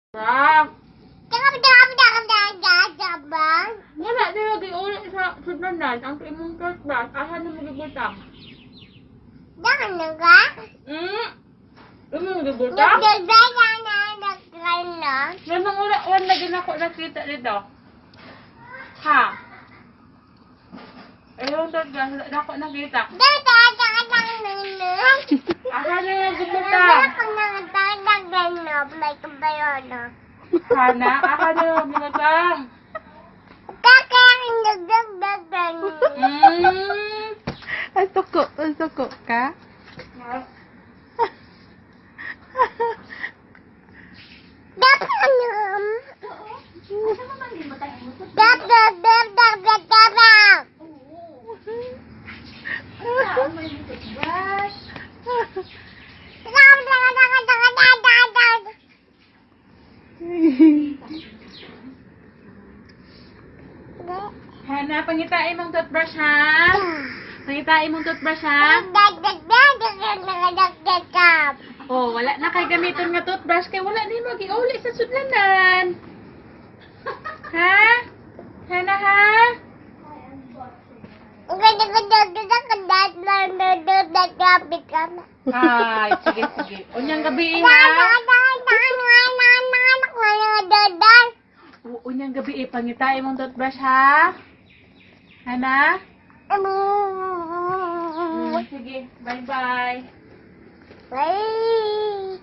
Bang! Bang. Wala di lagi ulit sa sudlanan ang imong toothbrush. Ahan na magibutang. Jangan juga. Imong gibutang? Nagdagdagan. Namang wala lagi na ako nakita dito. Ha? Ayong toothbrush wala na ako nakita. Ahan na magibutang. Hana, ahan na magibutang. Ang suko ka? Hana, pangitain mong toothbrush ha? Pangitain mong toothbrush ha? Oh, wala na kay gamiton nga toothbrush kay wala ni mo giuli sa sudlanan. Ha? Hana ha? Ay, sige, sige. Unyang gabi ha? Unyang gabi pangitain mong toothbrush ha? Hana? Sige, bye-bye. Bye.